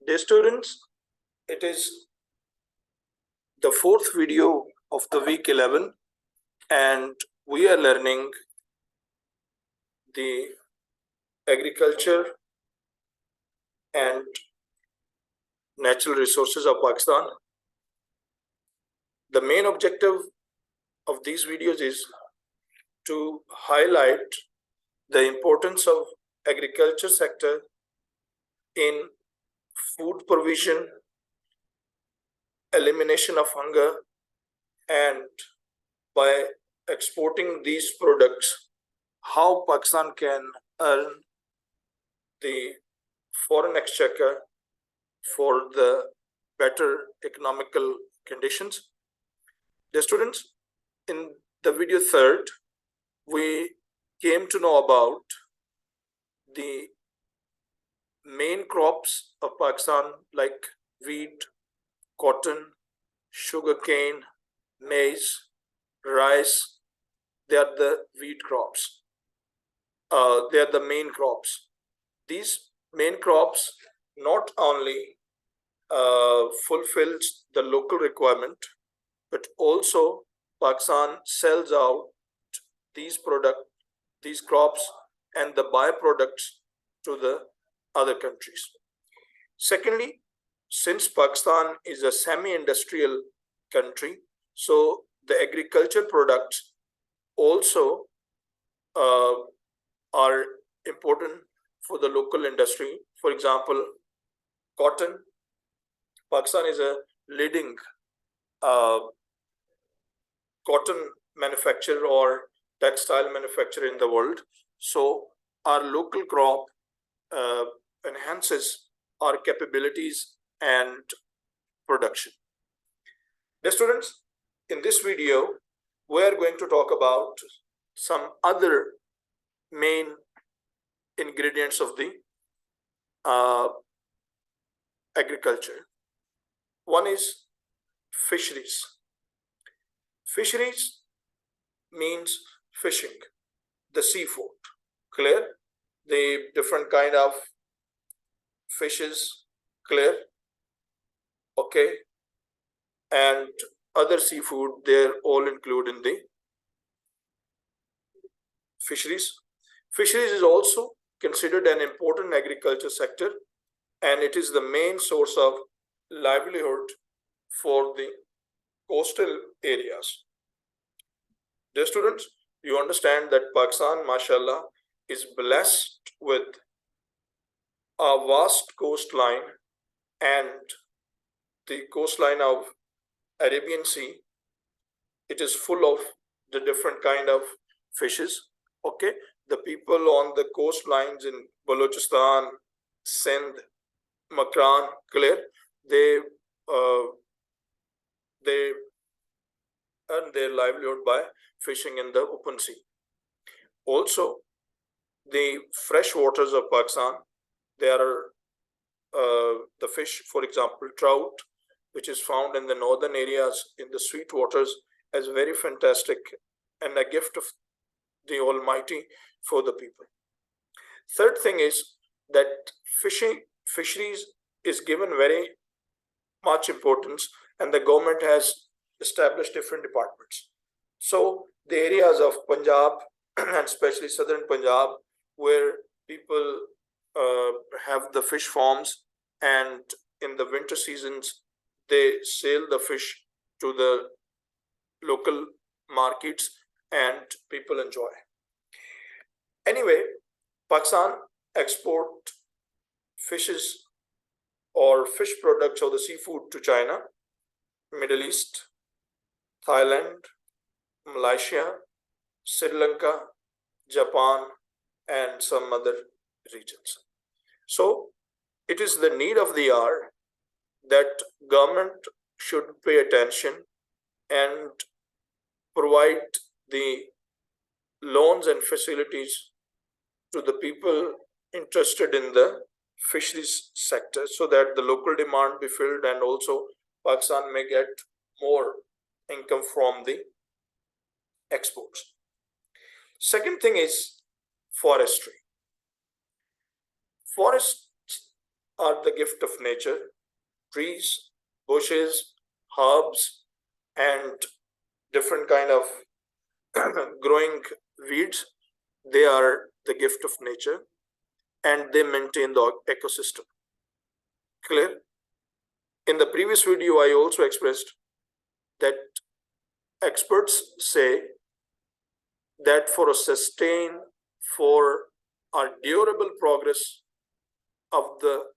Dear students, it is the fourth video of the week 11 and we are learning the agriculture and natural resources of Pakistan. The main objective of these videos is to highlight the importance of agriculture sector in food provision, elimination of hunger, and by exporting these products, how Pakistan can earn the foreign exchequer for the better economical conditions. The students, in the video third, we came to know about the main crops of Pakistan like wheat, cotton, sugarcane, maize, rice. They are the wheat crops. They are the main crops. These main crops not only fulfills the local requirement, but also Pakistan sells out these crops and the byproducts to the other countries. Secondly, since Pakistan is a semi-industrial country, so the agriculture products also are important for the local industry. For example, cotton. Pakistan is a leading cotton manufacturer or textile manufacturer in the world. So our local crop enhances our capabilities and production. Dear students, in this video, we are going to talk about some other main ingredients of the agriculture. One is fisheries. Fisheries means fishing, the seafood. Clear? The different kind of fishes, clear? Okay. And other seafood, they're all included in the fisheries. Fisheries is also considered an important agriculture sector, and it is the main source of livelihood for the coastal areas. Dear students, you understand that Pakistan, mashallah, is blessed with a vast coastline, and the coastline of Arabian Sea, it is full of the different kind of fishes. Okay, the people on the coastlines in Balochistan, Sindh, Makran, clear, they earn their livelihood by fishing in the open sea. Also, the fresh waters of Pakistan, there are the fish, for example, trout, which is found in the northern areas in the sweet waters, as very fantastic and a gift of the Almighty for the people. Third thing is that fisheries is given very much importance, and the government has established different departments. So the areas of Punjab and especially southern Punjab, where people have the fish farms, and in the winter seasons they sell the fish to the local markets and people enjoy. Anyway, Pakistan export fishes or fish products or the seafood to China, Middle East, Thailand, Malaysia, Sri Lanka, Japan, and some other regions. So it is the need of the hour that government should pay attention and provide the loans and facilities to the people interested in the fisheries sector, so that the local demand be filled and also Pakistan may get more income from the exports. Second thing is forestry. Forests are the gift of nature. Trees, bushes, herbs, and different kind of growing weeds, they are the gift of nature and they maintain the ecosystem. Clear? In the previous video, I also expressed that experts say that for a durable progress of the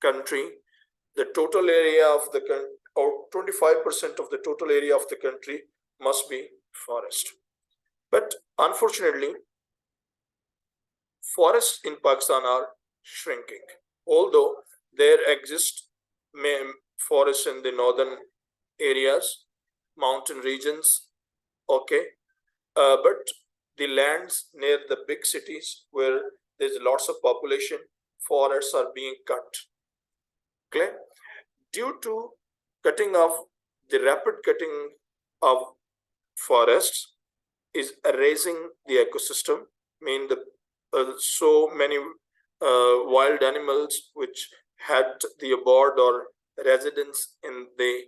country, the total area of the country, or 25% of the total area of the country must be forest. But unfortunately, forests in Pakistan are shrinking. Although there exist forests in the northern areas, mountain regions, okay, but the lands near the big cities where there's lots of population, forests are being cut. Clear? Due to the rapid cutting of forests is erasing the ecosystem, mean so many wild animals which had the abode or residence in the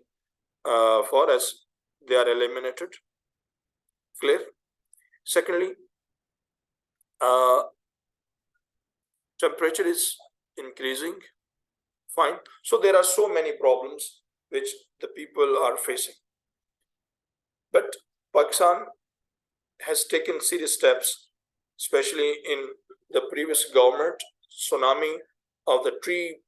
forest, they are eliminated. Clear? Secondly, temperature is increasing. Fine. So there are so many problems which the people are facing. But Pakistan has taken serious steps, especially in the previous government. Tsunami of the tree,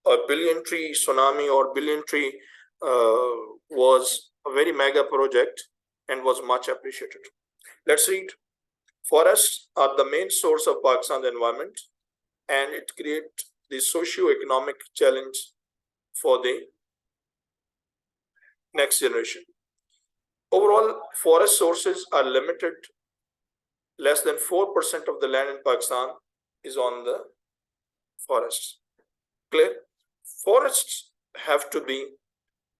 a billion tree tsunami or billion tree was a very mega project and was much appreciated. Let's read. Forests are the main source of Pakistan's environment, and it creates the socio-economic challenge for the next generation. Overall, forest sources are limited. Less than 4% of the land in Pakistan is on the forests. Clear? Forests have to be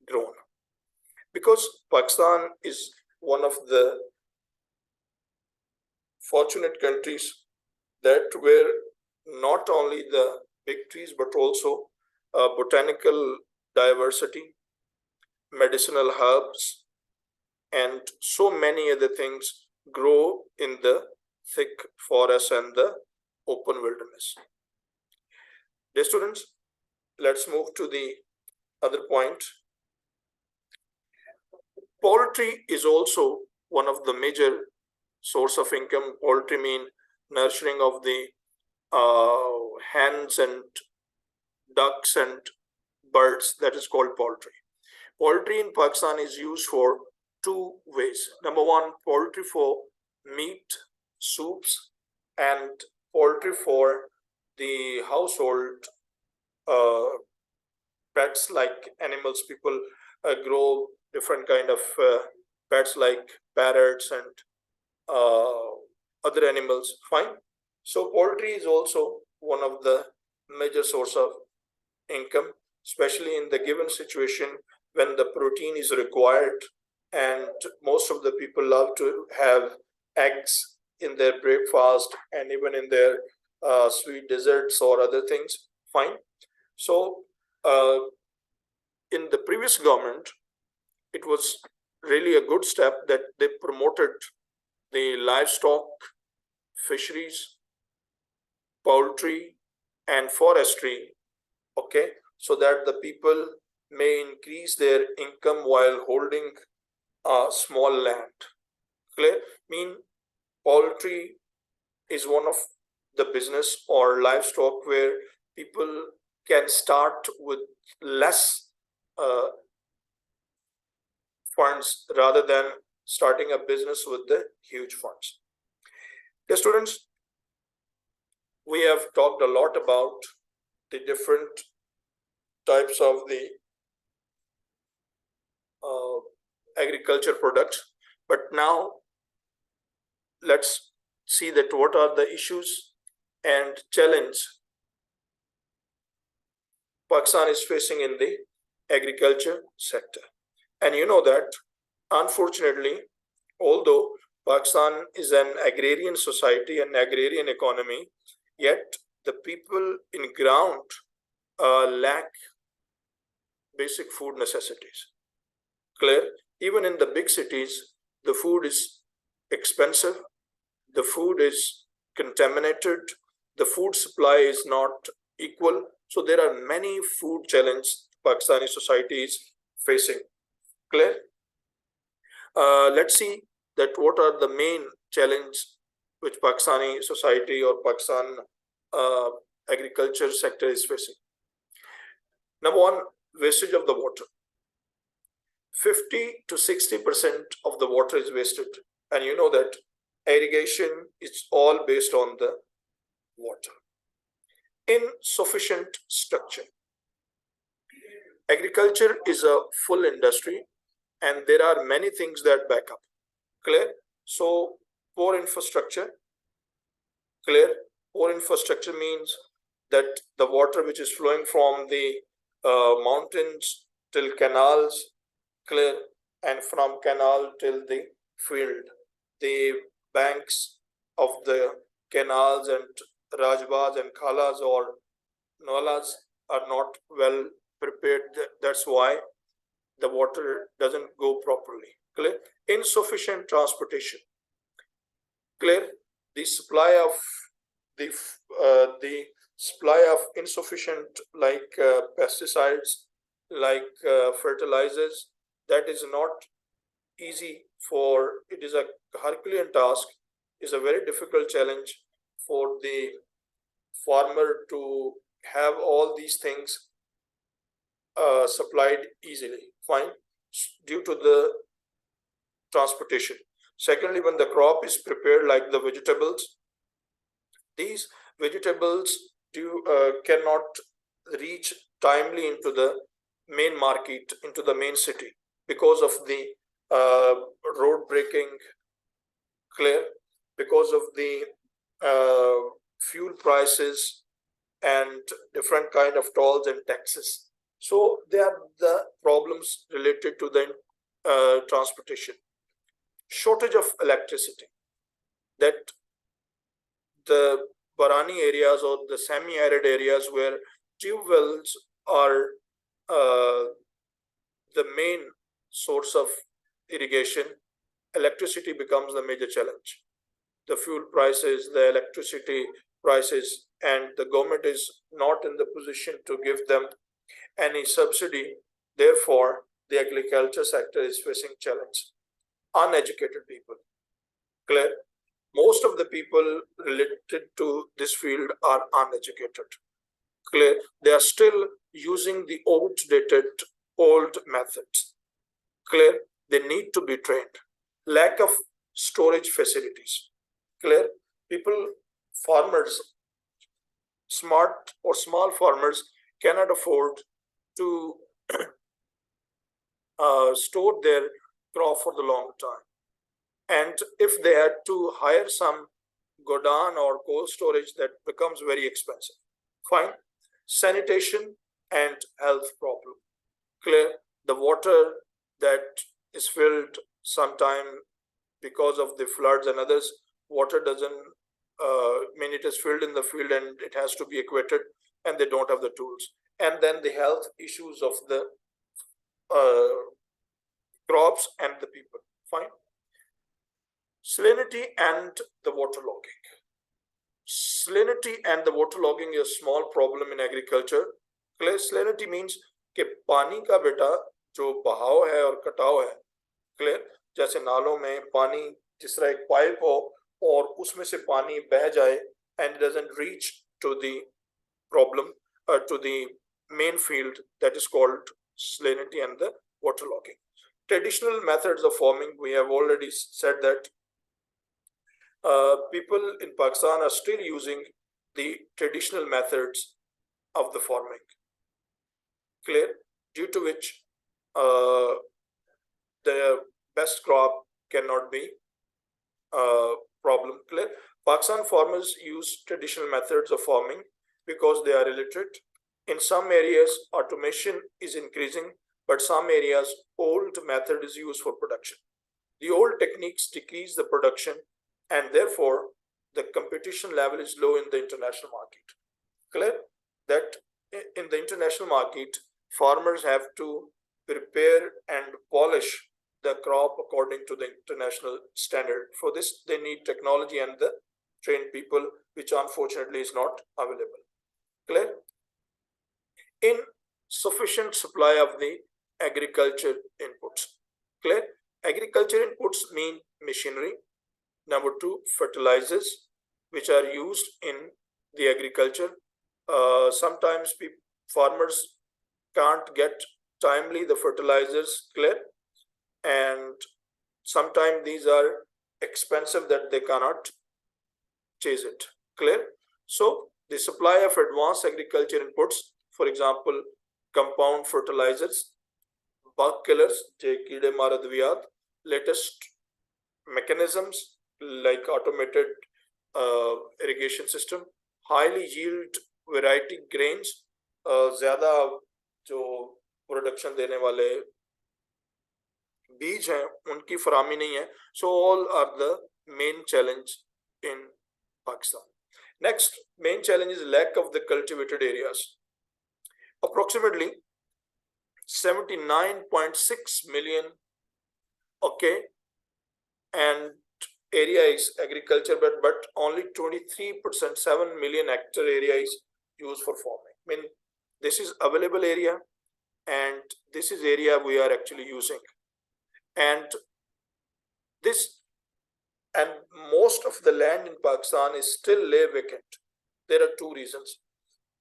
grown because Pakistan is one of the fortunate countries that where not only the big trees but also botanical diversity, medicinal herbs, and so many other things grow in the thick forest and the open wilderness. Dear students, let's move to the other point. Poultry is also one of the major source of income. Poultry mean nurturing of the hens and ducks and birds, that is called poultry. Poultry in Pakistan is used for two ways. Number one, poultry for meat, soups, and poultry for the household pets like animals. People grow different kind of pets like parrots and other animals. Fine. So poultry is also one of the major source of income, especially in the given situation when the protein is required, and most of the people love to have eggs in their breakfast and even in their sweet desserts or other things. Fine. So in the previous government, it was really a good step that they promoted the livestock, fisheries, poultry, and forestry, okay, so that the people may increase their income while holding a small land. Clear? Mean poultry is one of the business or livestock where people can start with less funds rather than starting a business with the huge funds. Okay, students, we have talked a lot about the different types of the agriculture products, but now let's see that what are the issues and challenge Pakistan is facing in the agriculture sector. And you know that unfortunately, although Pakistan is an agrarian society, an agrarian economy, yet the people in ground lack basic food necessities. Clear? Even in the big cities, the food is expensive, the food is contaminated, the food supply is not equal. So there are many food challenges Pakistani society is facing. Clear? Let's see that what are the main challenges which Pakistani society or Pakistan agriculture sector is facing. Number one, wastage of the water. 50 to 60% of the water is wasted. And you know that irrigation is all based on the water. Insufficient structure. Agriculture is a full industry and there are many things that back up. Clear? So poor infrastructure. Clear? Poor infrastructure means that the water which is flowing from the mountains till canals, clear, and from canal till the field. The banks of the canals and rajbas and khalas or nalas are not well prepared. That's why the water doesn't go properly. Clear? Insufficient transportation. Clear? The supply of the supply of insufficient like pesticides, like fertilizers, that is not easy for, it is a Herculean task, is a very difficult challenge for the farmer to have all these things supplied easily. Fine, due to the transportation. Secondly, when the crop is prepared, like the vegetables, these vegetables cannot reach timely into the main market, into the main city, because of the road breaking. Clear? Because of the fuel prices and different kind of tolls and taxes. So there are the problems related to the transportation. Shortage of electricity. That the Barani areas or the semi-arid areas where tube wells are the main source of irrigation, electricity becomes the major challenge. The fuel prices, the electricity prices, and the government is not in the position to give them any subsidy. Therefore, the agriculture sector is facing challenge. Uneducated people. Clear? Most of the people related to this field are uneducated. Clear? They are still using the outdated old methods. Clear? They need to be trained. Lack of storage facilities. Clear? People, farmers, smart or small farmers cannot afford to store their crop for the long time. And if they had to hire some godown or cold storage, that becomes very expensive. Fine. Sanitation and health problem. Clear? The water that is filled sometime because of the floods and others, water doesn't mean it is filled in the field and it has to be equated, and they don't have the tools. And then the health issues of the crops and the people. Fine. Salinity and the waterlogging. Salinity and the waterlogging is a small problem in agriculture. Clear? Salinity means कि पानी का बेटा जो बहाव है और कटाव है. क्लियर? जैसे नालों में पानी जिस तरह एक पाइप हो और उसमें से पानी बह जाए and doesn't reach to the problem, to the main field, that is called salinity and the waterlogging. Traditional methods of farming, we have already said that people in Pakistan are still using the traditional methods of the farming. Clear? Due to which the best crop cannot be problem. Clear? Pakistan farmers use traditional methods of farming because they are illiterate. In some areas, automation is increasing, but some areas, old method is used for production. The old techniques decrease the production, and therefore the competition level is low in the international market. Clear? That in the international market, farmers have to prepare and polish the crop according to the international standard. For this, they need technology and the trained people, which unfortunately is not available. Clear? In sufficient supply of the agriculture inputs. Clear? Agriculture inputs mean machinery. Number two, fertilizers, which are used in the agriculture. Sometimes farmers can't get timely the fertilizers. Clear? And sometimes these are expensive that they cannot chase it. Clear? So the supply of advanced agriculture inputs, for example, compound fertilizers, bug killers, कीड़े मार अद्वियात, latest mechanisms like automated irrigation system, highly yield variety grains, ज़्यादा जो production देने वाले बीज हैं उनकी फरामी नहीं है. So all are the main challenge in Pakistan. Next main challenge is lack of the cultivated areas. Approximately 79.6 million, okay, and area is agriculture, but only 23%, 7 million hectare area is used for farming. I mean, this is available area, and this is area we are actually using. And this, and most of the land in Pakistan is still lay vacant. There are two reasons.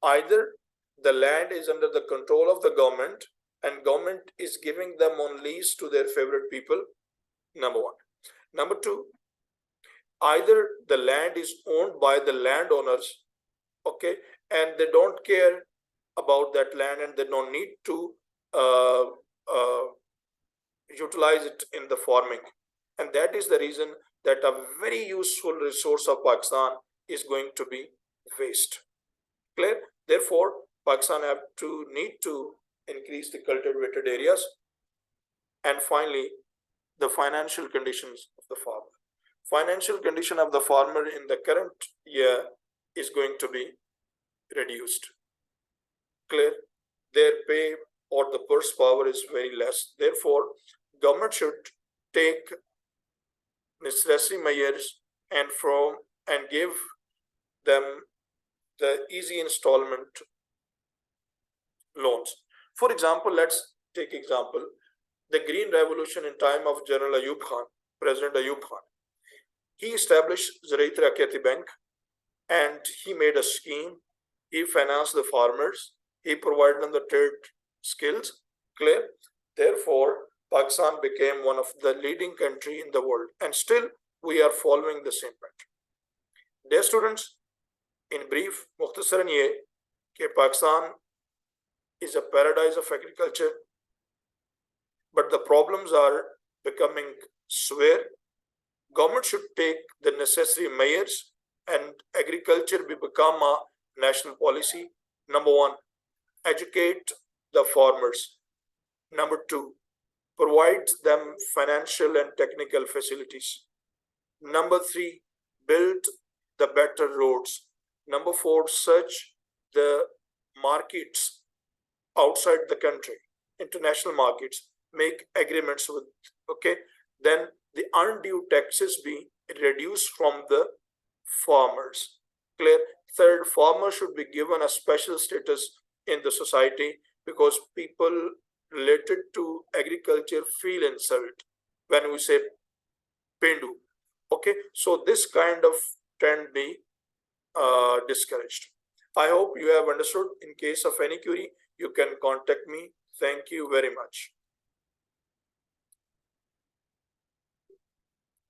Either the land is under the control of the government and government is giving them on lease to their favorite people, number one. Number two, either the land is owned by the landowners, okay, and they don't care about that land and they don't need to utilize it in the farming. And that is the reason that a very useful resource of Pakistan is going to be waste. Clear? Therefore, Pakistan need to increase the cultivated areas. And finally, the financial conditions of the farmer. Financial condition of the farmer in the current year is going to be reduced. Clear? Their pay or the purse power is very less. Therefore, government should take necessary measures and give them the easy installment loans. For example, let's take example, the Green Revolution in time of General Ayub Khan, President Ayub Khan. He established Zarai Taraqqiyati Bank and he made a scheme. He financed the farmers. He provided them the trade skills. Clear? Therefore, Pakistan became one of the leading country in the world, and still we are following the same pattern. Dear students, in brief, mukhtasaran ye कि Pakistan is a paradise of agriculture, but the problems are becoming severe. Government should take the necessary measures and agriculture will become a national policy. Number one, educate the farmers. Number two, provide them financial and technical facilities. Number three, build the better roads. Number four, search the markets outside the country, international markets, make agreements with, okay, then the undue taxes be reduced from the farmers. Clear? Third, farmers should be given a special status in the society because people related to agriculture feel insulted when we say Pendu. Okay, so this kind of trend be discouraged. I hope you have understood. In case of any query, you can contact me. Thank you very much.